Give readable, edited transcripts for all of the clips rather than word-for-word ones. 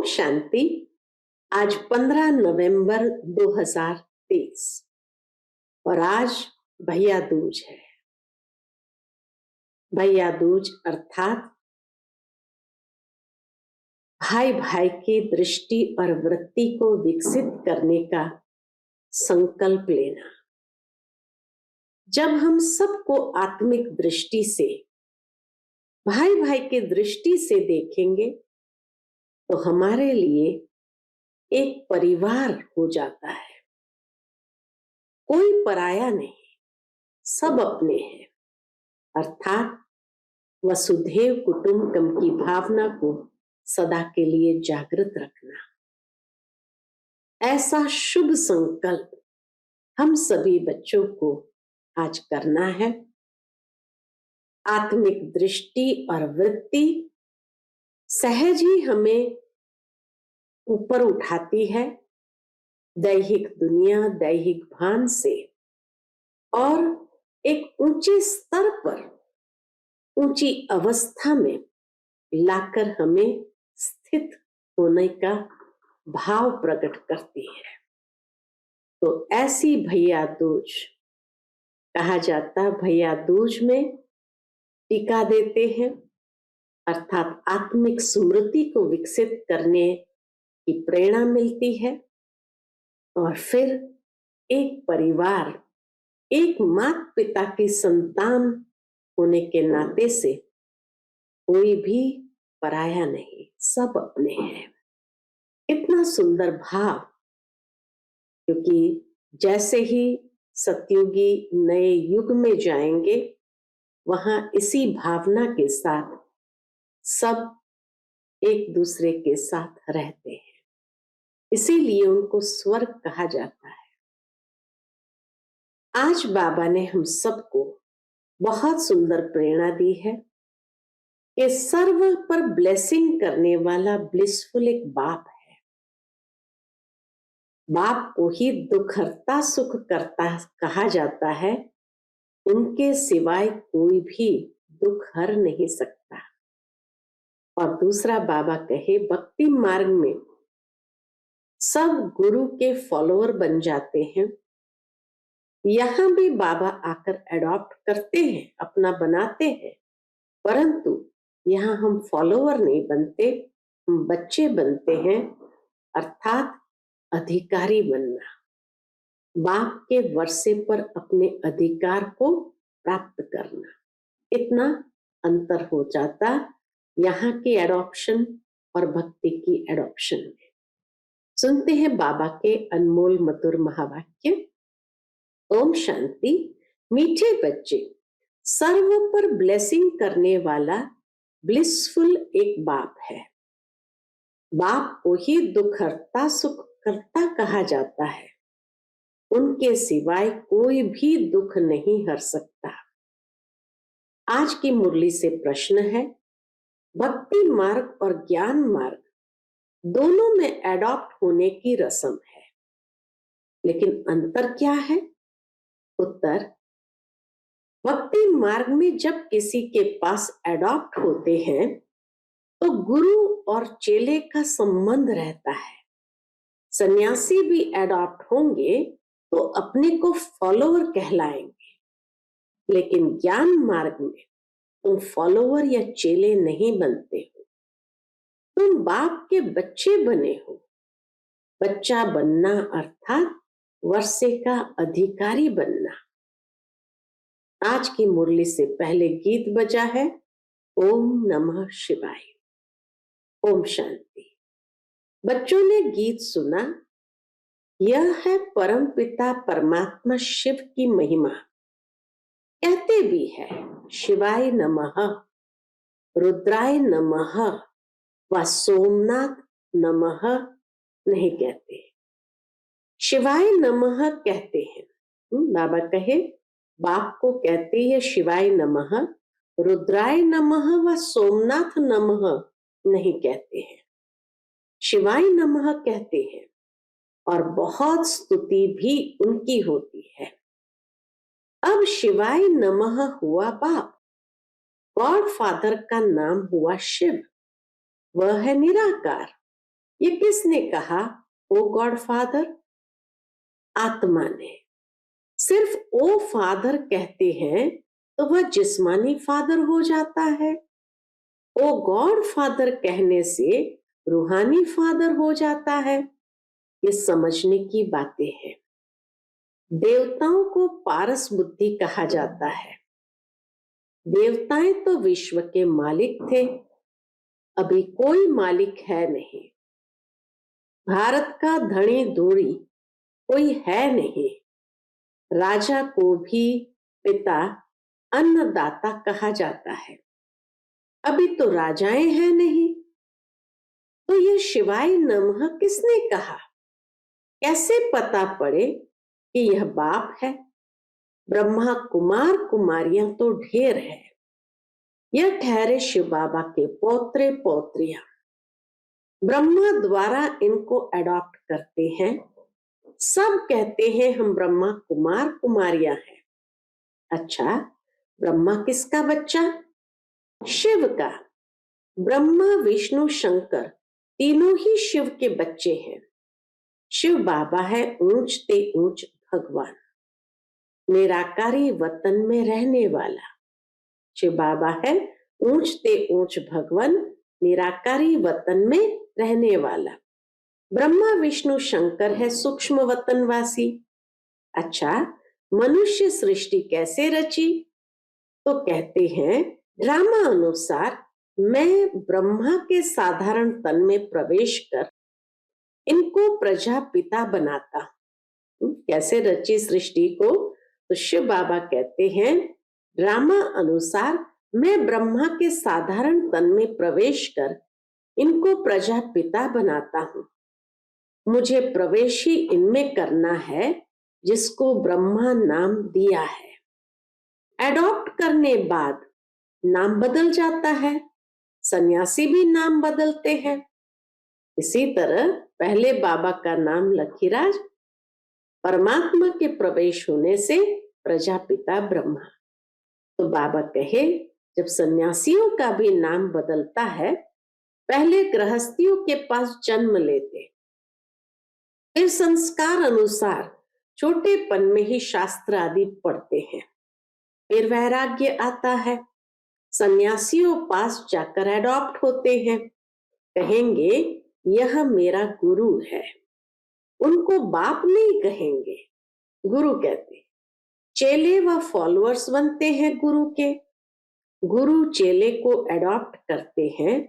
शांति। आज 15 नवंबर 2023 और आज भैया दूज है। भैया दूज अर्थात भाई भाई की दृष्टि और वृत्ति को विकसित करने का संकल्प लेना। जब हम सबको आत्मिक दृष्टि से, भाई भाई की दृष्टि से देखेंगे तो हमारे लिए एक परिवार हो जाता है। कोई पराया नहीं, सब अपने हैं। अर्थात वसुधैव कुटुंबकम की भावना को सदा के लिए जागृत रखना। ऐसा शुभ संकल्प हम सभी बच्चों को आज करना है। आत्मिक दृष्टि और वृत्ति सहज ही हमें ऊपर उठाती है दैहिक दुनिया, दैहिक भान से, और एक ऊंचे स्तर पर, ऊंची अवस्था में लाकर हमें स्थित होने का भाव प्रकट करती है। तो ऐसी भैया दूज कहा जाता, भैया दूज में टीका देते हैं, अर्थात आत्मिक स्मृति को विकसित करने की प्रेरणा मिलती है। और फिर एक परिवार, एक माता पिता की संतान होने के नाते से कोई भी पराया नहीं, सब अपने हैं। इतना सुंदर भाव, क्योंकि जैसे ही सतयुगी नए युग में जाएंगे वहां इसी भावना के साथ सब एक दूसरे के साथ रहते हैं, इसीलिए उनको स्वर्ग कहा जाता है। आज बाबा ने हम सबको बहुत सुंदर प्रेरणा दी है कि सर्व पर ब्लेसिंग करने वाला ब्लिसफुल एक बाप है। बाप को ही दुखहर्ता सुख करता कहा जाता है, उनके सिवाय कोई भी दुख हर नहीं सकता। और दूसरा बाबा कहे, भक्ति मार्ग में सब गुरु के फॉलोअर बन जाते हैं। यहां भी बाबा आकर एडॉप्ट करते हैं, अपना बनाते हैं, परंतु यहाँ हम फॉलोअर नहीं बनते, हम बच्चे बनते हैं, अर्थात अधिकारी बनना। बाप के वर्षे पर अपने अधिकार को प्राप्त करना, इतना अंतर हो जाता यहाँ की एडॉप्शन और भक्ति की एडॉप्शन में। सुनते हैं बाबा के अनमोल मधुर महावाक्य। ओम शांति। मीठे बच्चे, सर्व पर ब्लेसिंग करने वाला ब्लिसफुल एक बाप है। बाप को ही दुखहर्ता सुख करता कहा जाता है, उनके सिवाय कोई भी दुख नहीं हर सकता। आज की मुरली से प्रश्न है, भक्ति मार्ग और ज्ञान मार्ग दोनों में एडॉप्ट होने की रस्म है, लेकिन अंतर क्या है? उत्तर, भक्ति मार्ग में जब किसी के पास एडॉप्ट होते हैं तो गुरु और चेले का संबंध रहता है। सन्यासी भी एडॉप्ट होंगे तो अपने को फॉलोअर कहलाएंगे, लेकिन ज्ञान मार्ग में तुम फॉलोअर या चेले नहीं बनते हो, तुम बाप के बच्चे बने हो। बच्चा बनना अर्थात वर्षे का अधिकारी बनना। आज की मुरली से पहले गीत बजा है, ओम नमः शिवाय। ओम शांति। बच्चों ने गीत सुना, यह है परम पिता परमात्मा शिव की महिमा। कहते भी है शिवाय नमः, रुद्राय नमः व सोमनाथ नमः नहीं कहते, शिवाय नमः कहते हैं। बाबा कहे, बाप को कहते हैं शिवाय नमः, रुद्राय नमः व सोमनाथ नमः नहीं कहते हैं, शिवाय नमः कहते हैं। और बहुत स्तुति भी उनकी होती है। अब शिवाय नमः हुआ बाप, गॉड फादर का नाम हुआ शिव, वह है निराकार। ये किसने कहा? ओ गॉड फादर, आत्मा ने। सिर्फ ओ फादर कहते हैं तो वह जिस्मानी फादर हो जाता है। ओ गॉड फादर कहने से रूहानी फादर हो जाता है। ये समझने की बातें हैं। देवताओं को पारस बुद्धि कहा जाता है। देवताएं तो विश्व के मालिक थे, अभी कोई मालिक है नहीं। भारत का धनी धूरी कोई है नहीं। राजा को भी पिता अन्नदाता कहा जाता है, अभी तो राजाएं हैं नहीं। तो ये शिवाय नमः किसने कहा? कैसे पता पड़े कि यह बाप है? ब्रह्मा कुमार कुमारियां तो ढेर है। यह ठहरे शिव बाबा के पौत्रे पौत्रियां। ब्रह्मा द्वारा इनको अडॉप्ट करते हैं। सब कहते हैं हम ब्रह्मा कुमार कुमारियां हैं। अच्छा, ब्रह्मा किसका बच्चा? शिव का। ब्रह्मा विष्णु शंकर तीनों ही शिव के बच्चे हैं। शिव बाबा है ऊंच ते ऊंच भगवान, निराकारी वतन में रहने वाला। शिव बाबा है ऊंच ते ऊंच भगवान, निराकारी वतन में रहने वाला। ब्रह्मा विष्णु शंकर है सूक्ष्म वतनवासी। अच्छा, मनुष्य सृष्टि कैसे रची? तो कहते हैं ड्रामा अनुसार मैं ब्रह्मा के साधारण तन में प्रवेश कर इनको प्रजापिता बनाता हूं। कैसे रची सृष्टि को? तो शिव बाबा कहते हैं ड्रामा अनुसार मैं ब्रह्मा के साधारण तन में प्रवेश कर इनको प्रजापिता बनाता हूं। मुझे प्रवेश ही इनमें करना है जिसको ब्रह्मा नाम दिया है। एडॉप्ट करने बाद नाम बदल जाता है। सन्यासी भी नाम बदलते हैं। इसी तरह पहले बाबा का नाम लखीराज, परमात्मा के प्रवेश होने से प्रजापिता ब्रह्मा। तो बाबा कहे जब सन्यासियों का भी नाम बदलता है, पहले गृहस्थियों के पास जन्म लेते, फिर संस्कार अनुसार छोटेपन में ही शास्त्र आदि पढ़ते हैं, फिर वैराग्य आता है। सन्यासियों पास जाकर एडॉप्ट होते हैं। कहेंगे यह मेरा गुरु है। उनको बाप नहीं कहेंगे, गुरु कहते। चेले व फॉलोअर्स बनते हैं गुरु के। गुरु चेले को एडॉप्ट करते हैं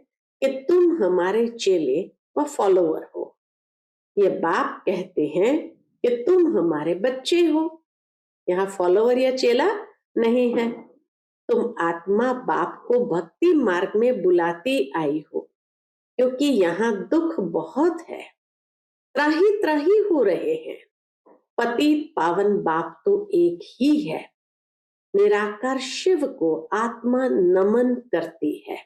कि तुम हमारे चेले व फॉलोअर हो। ये बाप कहते हैं कि तुम हमारे बच्चे हो। यहाँ फॉलोअर या चेला नहीं है। तुम आत्मा बाप को भक्ति मार्ग में बुलाती आई हो, क्योंकि यहाँ दुख बहुत है। त्राही त्राही हो रहे हैं। पतित पावन बाप तो एक ही है। निराकार शिव को आत्मा नमन करती है।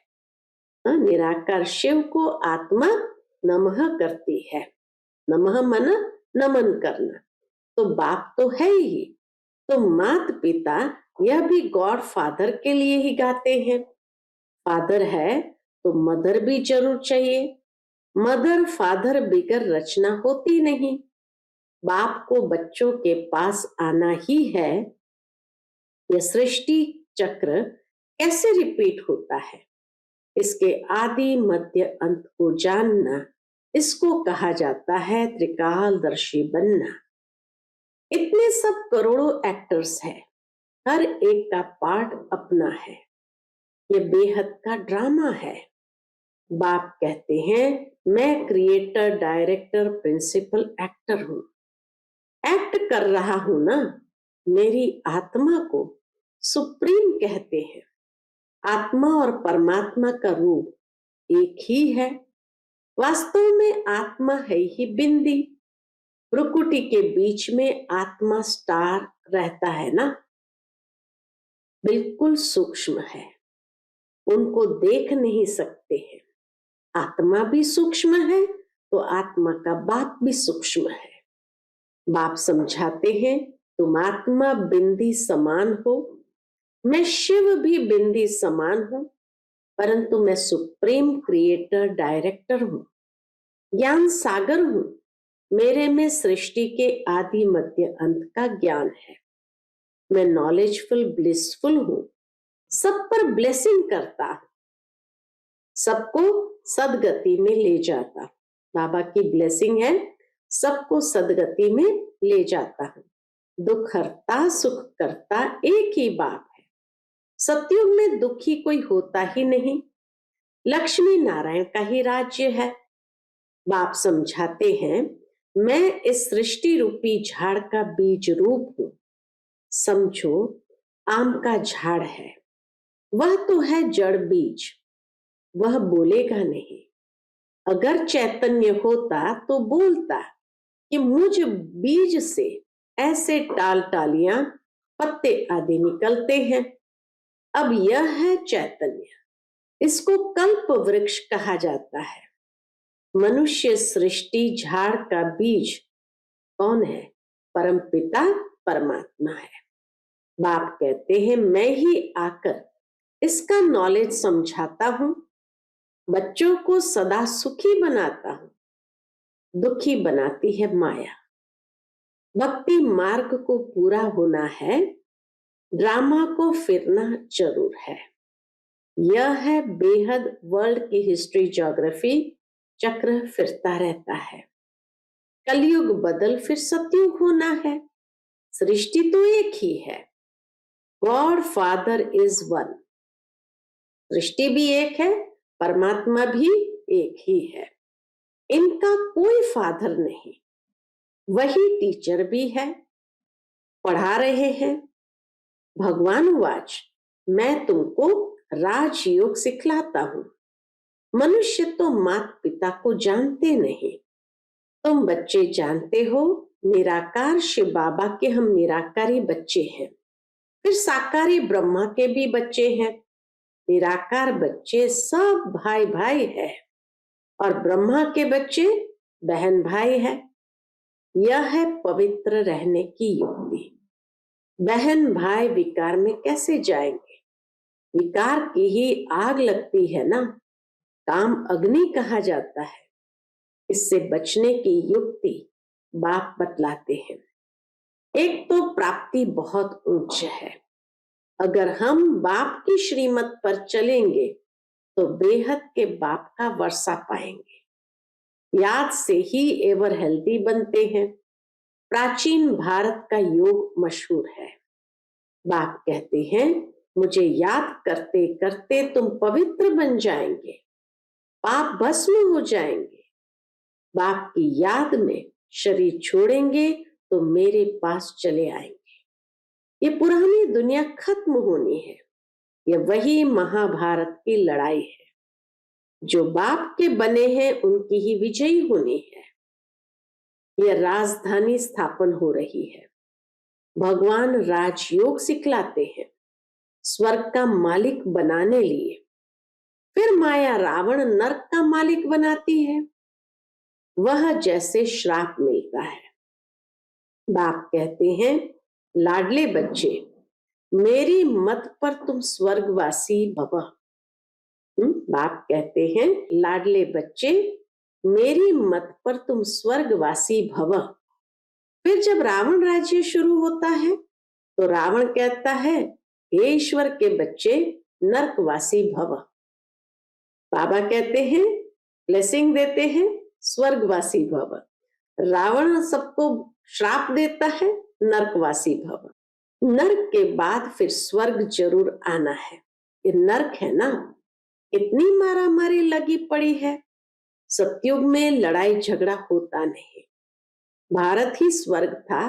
निराकार शिव को आत्मा नमः करती है। नमः मन नमन करना। तो बाप तो है ही। तो माता पिता यह भी गॉड फादर के लिए ही गाते हैं। फादर है तो मदर भी जरूर चाहिए। मदर फादर बिगर रचना होती नहीं। बाप को बच्चों के पास आना ही है। यह सृष्टि चक्र कैसे रिपीट होता है, इसके आदि मध्य अंत को जानना, इसको कहा जाता है त्रिकालदर्शी बनना। इतने सब करोड़ों एक्टर्स हैं, हर एक का पार्ट अपना है। ये बेहद का ड्रामा है। बाप कहते हैं मैं क्रिएटर डायरेक्टर प्रिंसिपल एक्टर हूं। एक्ट कर रहा हूं ना। मेरी आत्मा को सुप्रीम कहते हैं। आत्मा और परमात्मा का रूप एक ही है। वास्तव में आत्मा है ही बिंदी। भ्रुकुटी के बीच में आत्मा स्टार रहता है ना, बिल्कुल सूक्ष्म है। उनको देख नहीं सकते हैं। आत्मा भी सूक्ष्म है तो आत्मा का बाप भी सूक्ष्म है। बाप समझाते हैं तुम आत्मा बिंदी समान हो। मैं शिव भी बिंदी समान हूं, परंतु मैं सुप्रीम क्रिएटर डायरेक्टर हूं। ज्ञान सागर हूं, मेरे में सृष्टि के आदि मध्य अंत का ज्ञान है। मैं नॉलेजफुल ब्लिसफुल हूं, सब पर ब्लेसिंग करता हूं, सबको सदगति में ले जाता हूं। बाबा की ब्लेसिंग है, सबको सदगति में ले जाता हूं। दुख हरता सुख करता एक ही बाप है। सतयुग में दुखी कोई होता ही नहीं, लक्ष्मी नारायण का ही राज्य है। बाप समझाते हैं, मैं इस सृष्टि रूपी झाड़ का बीज रूप हूं। समझो आम का झाड़ है, वह तो है जड़ बीज, वह बोलेगा नहीं। अगर चैतन्य होता तो बोलता कि मुझ बीज से ऐसे टाल टालियां पत्ते आदि निकलते हैं। अब यह है चैतन्य, इसको कल्प वृक्ष कहा जाता है। मनुष्य सृष्टि झाड़ का बीज कौन है? परमपिता परमात्मा है। बाप कहते हैं, मैं ही आकर इसका नॉलेज समझाता हूं, बच्चों को सदा सुखी बनाता हूं, दुखी बनाती है माया। भक्ति मार्ग को पूरा होना है, ड्रामा को फिरना जरूर है। यह है बेहद वर्ल्ड की हिस्ट्री ज्योग्राफी, चक्र फिरता रहता है। कलयुग बदल फिर सतयुग होना है। सृष्टि तो एक ही है, गॉड फादर इज वन। सृष्टि भी एक है, परमात्मा भी एक ही है। इनका कोई फादर नहीं, वही टीचर भी है, पढ़ा रहे हैं। भगवान वाच, मैं तुमको राजयोग सिखलाता हूं। मनुष्य तो माता पिता को जानते नहीं, तुम बच्चे जानते हो। निराकार शिव बाबा के हम निराकारी बच्चे हैं, फिर साकारी ब्रह्मा के भी बच्चे हैं। निराकार बच्चे सब भाई भाई है और ब्रह्मा के बच्चे बहन भाई है। यह है पवित्र रहने की युक्ति। बहन भाई विकार में कैसे जाएंगे? विकार की ही आग लगती है ना, काम अग्नि कहा जाता है। इससे बचने की युक्ति बाप बतलाते हैं। एक तो प्राप्ति बहुत ऊंच है, अगर हम बाप की श्रीमत पर चलेंगे तो बेहद के बाप का वर्षा पाएंगे। याद से ही एवर हेल्दी बनते हैं। प्राचीन भारत का योग मशहूर है। बाप कहते हैं, मुझे याद करते करते तुम पवित्र बन जाएंगे, पाप भस्म हो जाएंगे। बाप की याद में शरीर छोड़ेंगे तो मेरे पास चले आएंगे। ये पुरानी दुनिया खत्म होनी है। ये वही महाभारत की लड़ाई है। जो बाप के बने हैं उनकी ही विजयी होनी है। यह राजधानी स्थापन हो रही है। भगवान राजयोग सिखलाते हैं, स्वर्ग का मालिक बनाने लिए। फिर माया रावण नरक का मालिक बनाती है। वह जैसे श्राप मिलता है। बाप कहते हैं, लाडले बच्चे, मेरी मत पर तुम स्वर्गवासी भव। बाप कहते हैं, लाडले बच्चे, मेरी मत पर तुम स्वर्गवासी भव। फिर जब रावण राज्य शुरू होता है तो रावण कहता है, हे ईश्वर के बच्चे, नरकवासी भव। बाबा कहते हैं, ब्लेसिंग देते हैं, स्वर्गवासी भव। रावण सबको श्राप देता है, नरकवासी भव। नरक के बाद फिर स्वर्ग जरूर आना है। ये नरक है ना, इतनी मारामारी लगी पड़ी है। सतयुग में लड़ाई झगड़ा होता नहीं। भारत ही स्वर्ग था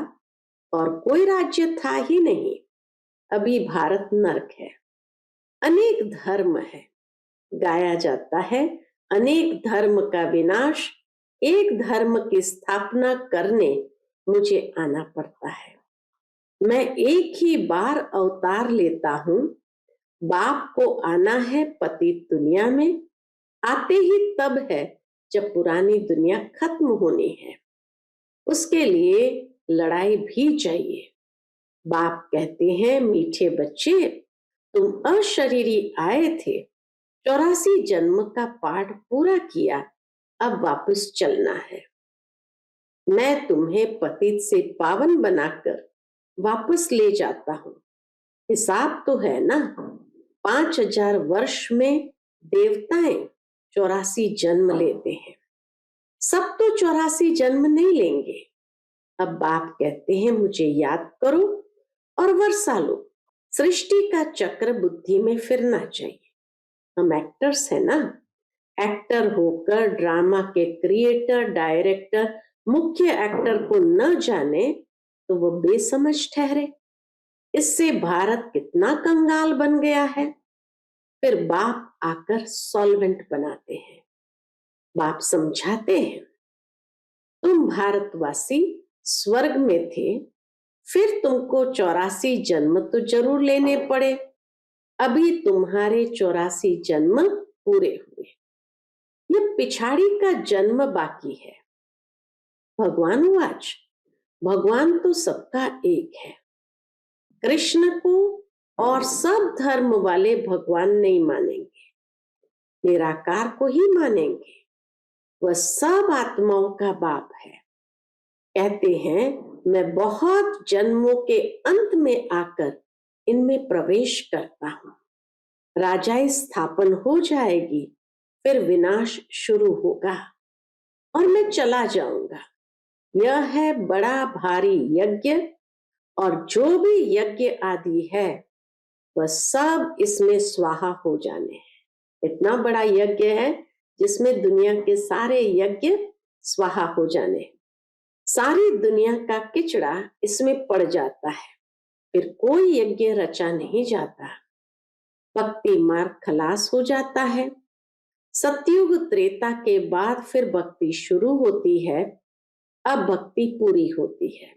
और कोई राज्य था ही नहीं। अभी भारत नरक है। अनेक धर्म है, गाया जाता है, अनेक धर्म का विनाश, एक धर्म की स्थापना करने मुझे आना पड़ता है। मैं एक ही बार अवतार लेता हूं। बाप को आना है पतित दुनिया में, आते ही तब है जब पुरानी दुनिया खत्म होनी है। उसके लिए लड़ाई भी चाहिए। बाप कहते हैं, मीठे बच्चे, तुम अशरीरी आए थे, 84 जन्म का पाठ पूरा किया, अब वापस चलना है। मैं तुम्हें पतित से पावन बनाकर वापस ले जाता हूं। हिसाब तो है ना, 5000 वर्ष में देवताएं 84 जन्म लेते हैं। सब तो 84 जन्म नहीं लेंगे। अब बाप कहते हैं मुझे याद करो और वर्षा लो। सृष्टि का चक्र बुद्धि में फिरना चाहिए। हम एक्टर्स हैं ना, एक्टर होकर ड्रामा के क्रिएटर, डायरेक्टर मुख्य एक्टर को न जाने तो वो बेसमझ ठहरे। इससे भारत कितना कंगाल बन गया है। फिर बाप आकर सॉल्वेंट बनाते हैं। बाप समझाते हैं, तुम भारतवासी स्वर्ग में थे, फिर तुमको 84 जन्म तो जरूर लेने पड़े। अभी तुम्हारे 84 जन्म पूरे हुए, ये पिछाड़ी का जन्म बाकी है। भगवान वाच, भगवान तो सबका एक है। कृष्ण को और सब धर्म वाले भगवान नहीं मानेंगे, निराकार को ही मानेंगे। वह सब आत्माओं का बाप है। कहते हैं मैं बहुत जन्मों के अंत में आकर इनमें प्रवेश करता हूं। राजाई स्थापन हो जाएगी, फिर विनाश शुरू होगा और मैं चला जाऊंगा। यह है बड़ा भारी यज्ञ, और जो भी यज्ञ आदि है वह सब इसमें स्वाहा हो जाने हैं। इतना बड़ा यज्ञ है जिसमें दुनिया के सारे यज्ञ स्वाहा हो जाने, सारी दुनिया का किचड़ा इसमें पड़ जाता है। फिर कोई यज्ञ रचा नहीं जाता। भक्ति मार्ग खलास हो जाता है। सतयुग त्रेता के बाद फिर भक्ति शुरू होती है। अब भक्ति पूरी होती है।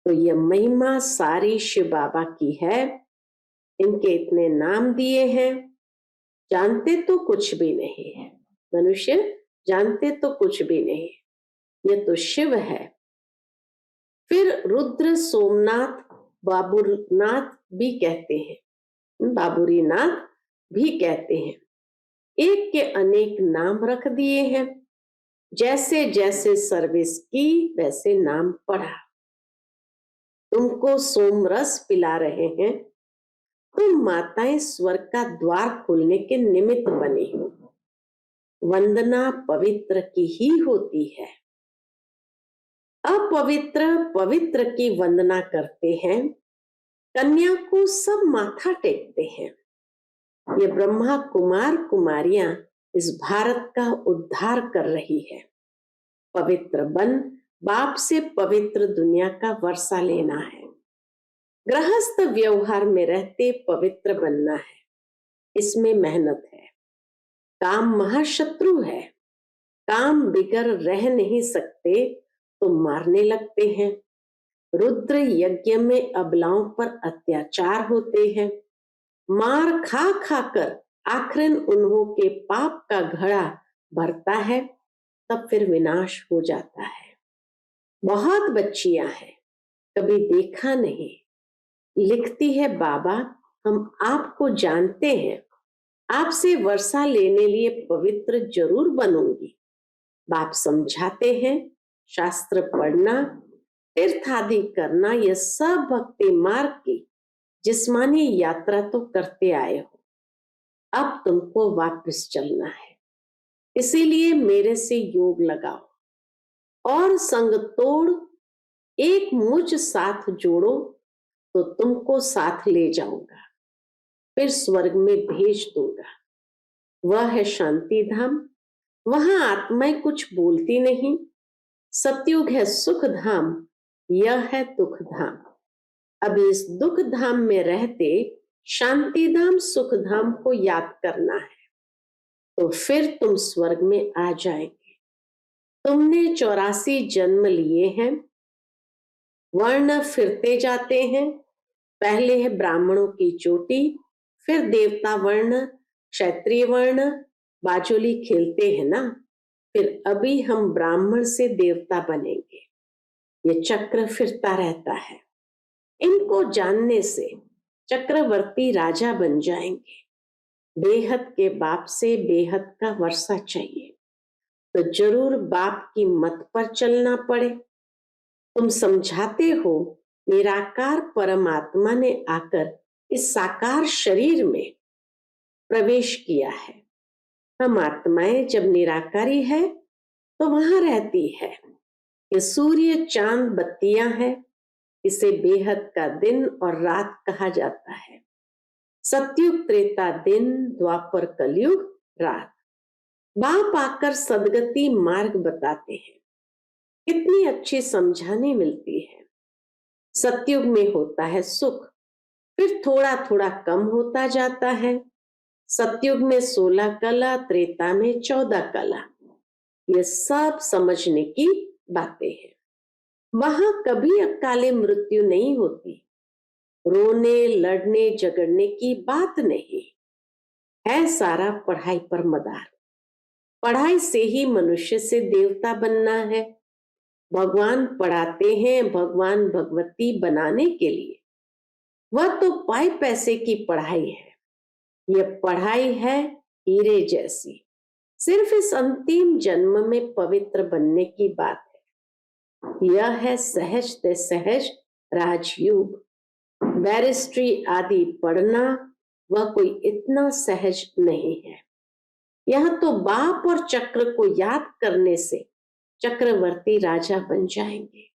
तो यह महिमा सारी शिव बाबा की है। इनके इतने नाम दिए हैं, जानते तो कुछ भी नहीं है। मनुष्य जानते तो कुछ भी नहीं, ये तो शिव है। फिर रुद्र, सोमनाथ, बाबूनाथ भी कहते हैं, बाबुरीनाथ भी कहते हैं। एक के अनेक नाम रख दिए हैं। जैसे जैसे सर्विस की वैसे नाम पढ़ा। तुमको सोमरस पिला रहे हैं, तुम माताएं स्वर्ग का द्वार खोलने के निमित्त बने हो। वंदना पवित्र की ही होती है। अपवित्र पवित्र की वंदना करते हैं। कन्या को सब माथा टेकते हैं। ये ब्रह्मा कुमार कुमारियां इस भारत का उद्धार कर रही है। पवित्र बन बाप से पवित्र दुनिया का वर्षा लेना है। गृहस्थ व्यवहार में रहते पवित्र बनना है, इसमें मेहनत है। काम महाशत्रु है। काम बिगर रह नहीं सकते तो मारने लगते हैं। रुद्र यज्ञ में अबलाओं पर अत्याचार होते हैं। मार खा खाकर आखिरन उन्हों के पाप का घड़ा भरता है, तब फिर विनाश हो जाता है। बहुत बच्चियां हैं, कभी देखा नहीं। लिखती है बाबा हम आपको जानते हैं, आपसे वर्षा लेने लिए पवित्र जरूर बनूंगी। बाप समझाते हैं शास्त्र पढ़ना, तीर्थ आदि करना, यह सब भक्ति मार्ग की जिस्मानी यात्रा तो करते आए हो। अब तुमको वापस चलना है, इसीलिए मेरे से योग लगाओ और संग तोड़ एक मुझ साथ जोड़ो, तो तुमको साथ ले जाऊंगा, फिर स्वर्ग में भेज दूंगा। वह है शांति धाम, वहां आत्माएं कुछ बोलती नहीं। सतयुग है सुख धाम, यह है दुख धाम। अब इस दुख धाम में रहते शांति धाम सुख धाम को याद करना है, तो फिर तुम स्वर्ग में आ जाएंगे। तुमने 84 जन्म लिए हैं। वर्ण फिरते जाते हैं। पहले है ब्राह्मणों की चोटी, फिर देवता वर्ण, क्षत्रिय वर्ण, बाजोली खेलते हैं ना। फिर अभी हम ब्राह्मण से देवता बनेंगे। ये चक्र फिरता रहता है। इनको जानने से चक्रवर्ती राजा बन जाएंगे। बेहद के बाप से बेहद का वर्षा चाहिए। तो जरूर बाप की मत पर चलना पड़े। तुम समझाते हो निराकार परमात्मा ने आकर इस साकार शरीर में प्रवेश किया है। हम आत्माएं जब निराकारी है तो वहां रहती है। ये सूर्य चांद बत्तियां हैं, इसे बेहद का दिन और रात कहा जाता है। सतयुग त्रेता दिन, द्वापर कलयुग रात। बाप आकर सदगति मार्ग बताते हैं। कितनी अच्छी समझाने मिलती है। सतयुग में होता है सुख, फिर थोड़ा थोड़ा कम होता जाता है। सतयुग में 16 कला, त्रेता में 14 कला। ये सब समझने की बातें हैं। वहां कभी अकाले मृत्यु नहीं होती। रोने लड़ने झगड़ने की बात नहीं है। सारा पढ़ाई पर मदार। पढ़ाई से ही मनुष्य से देवता बनना है। भगवान पढ़ाते हैं भगवान भगवती बनाने के लिए। वह तो पाई पैसे की पढ़ाई है। यह पढ़ाई है हीरे जैसी। सिर्फ इस अंतिम जन्म में पवित्र बनने की बात है। यह है सहज से सहज राजयोग। बैरिस्ट्री आदि पढ़ना वह कोई इतना सहज नहीं है। यह तो बाप और चक्र को याद करने से चक्रवर्ती राजा बन जाएंगे।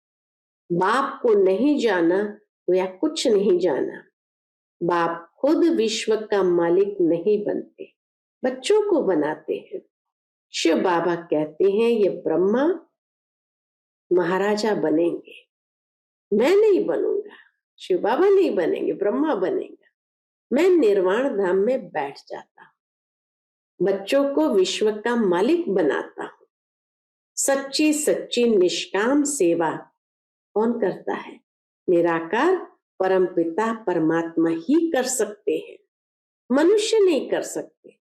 बाप को नहीं जाना या कुछ नहीं जाना। बाप खुद विश्व का मालिक नहीं बनते, बच्चों को बनाते हैं। शिव बाबा कहते हैं ये ब्रह्मा महाराजा बनेंगे, मैं नहीं बनूंगा। शिव बाबा नहीं बनेंगे, ब्रह्मा बनेगा। मैं निर्वाण धाम में बैठ जाता हूँ, बच्चों को विश्व का मालिक बनाता हूँ। सच्ची सच्ची निष्काम सेवा कौन करता है? निराकार परमपिता परमात्मा ही कर सकते हैं, मनुष्य नहीं कर सकते।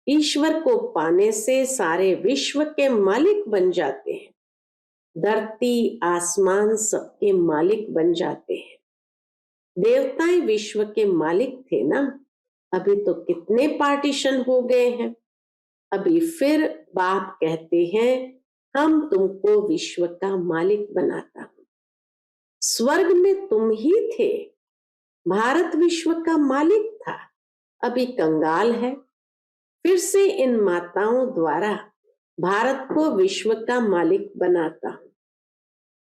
ईश्वर को पाने से सारे विश्व के मालिक बन जाते हैं। धरती आसमान सबके मालिक बन जाते हैं। देवताएं विश्व के मालिक थे ना। अभी तो कितने पार्टीशन हो गए हैं। अभी फिर बाप कहते हैं हम तुमको विश्व का मालिक बनाता हूं। स्वर्ग में तुम ही थे, भारत विश्व का मालिक था, अभी कंगाल है। फिर से इन माताओं द्वारा भारत को विश्व का मालिक बनाता हूं।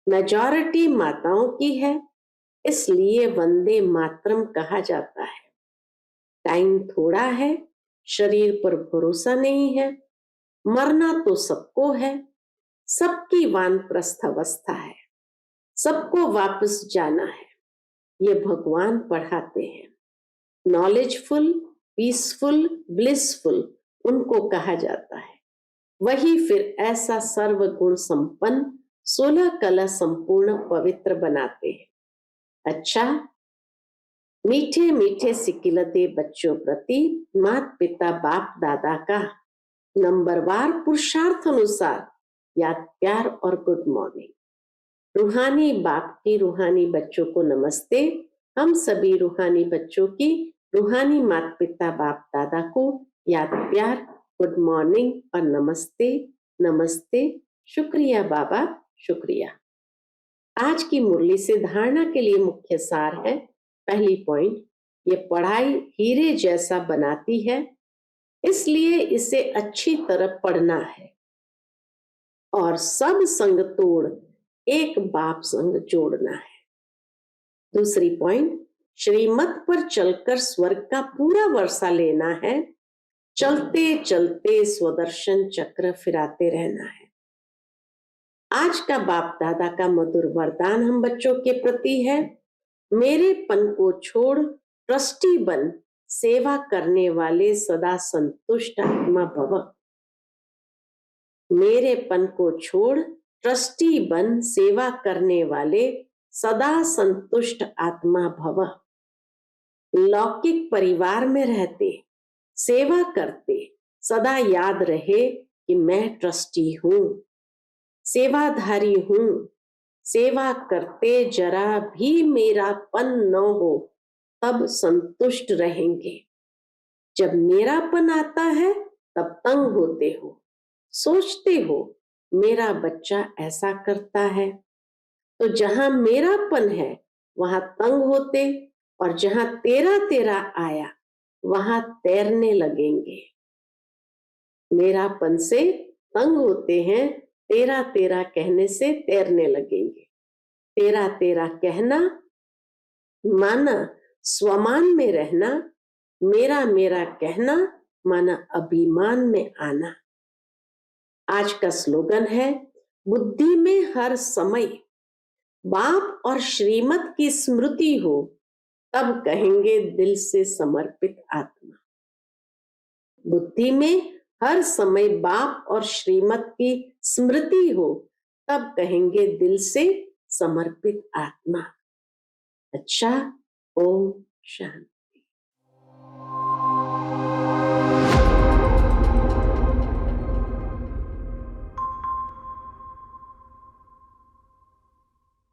मेजॉरिटी माताओं की है, इसलिए वंदे मातरम कहा जाता है। टाइम थोड़ा है, शरीर पर भरोसा नहीं है, मरना तो सबको है। सबकी वानप्रस्थ अवस्था है, सबको वापस जाना है। ये भगवान पढ़ाते हैं। नॉलेजफुल, पीसफुल, ब्लिसफुल उनको कहा जाता है। वही फिर ऐसा सर्वगुण संपन्न 16 कला संपूर्ण पवित्र बनाते हैं। अच्छा, मीठे मीठे सिकिलते बच्चों प्रति माता पिता बाप दादा का नंबरवार पुरुषार्थ अनुसार याद प्यार और गुड मॉर्निंग। रूहानी बाप की रूहानी बच्चों को नमस्ते। हम सभी रूहानी बच्चों की रूहानी माता पिता बाप दादा को याद प्यार, गुड मॉर्निंग और नमस्ते नमस्ते। शुक्रिया बाबा, शुक्रिया। आज की मुरली से धारणा के लिए मुख्य सार है। पहली पॉइंट, ये पढ़ाई हीरे जैसा बनाती है, इसलिए इसे अच्छी तरह पढ़ना है और सब संग तोड़ एक बाप संग जोड़ना है। दूसरी पॉइंट, श्रीमत पर चलकर स्वर्ग का पूरा वर्षा लेना है। चलते चलते स्वदर्शन चक्र फिराते रहना है। आज का बाप दादा का मधुर वरदान हम बच्चों के प्रति है। मेरे पन को छोड़ ट्रस्टी बन, सेवा करने वाले सदा संतुष्ट आत्मा भव। मेरे पन को छोड़ ट्रस्टी बन, सेवा करने वाले सदा संतुष्ट आत्मा भव। लौकिक परिवार में रहते, सेवा करते, सदा याद रहे कि मैं ट्रस्टी हूं, सेवाधारी हूं। सेवा करते जरा भी मेरापन न हो, तब संतुष्ट रहेंगे। जब मेरापन आता है तब तंग होते हो। सोचते हो मेरा बच्चा ऐसा करता है, तो जहां मेरापन है वहां तंग होते, और जहां तेरा तेरा आया वहां तैरने लगेंगे। मेरापन से तंग होते हैं, तेरा तेरा कहने से तैरने लगेंगे। तेरा तेरा कहना माना स्वमान में रहना, मेरा मेरा कहना माना अभिमान में आना। आज का स्लोगन है, बुद्धि में हर समय बाप और श्रीमत की स्मृति हो, तब कहेंगे दिल से समर्पित आत्मा। बुद्धि में हर समय बाप और श्रीमत की स्मृति हो, तब कहेंगे दिल से समर्पित आत्मा। अच्छा, ओम शांति।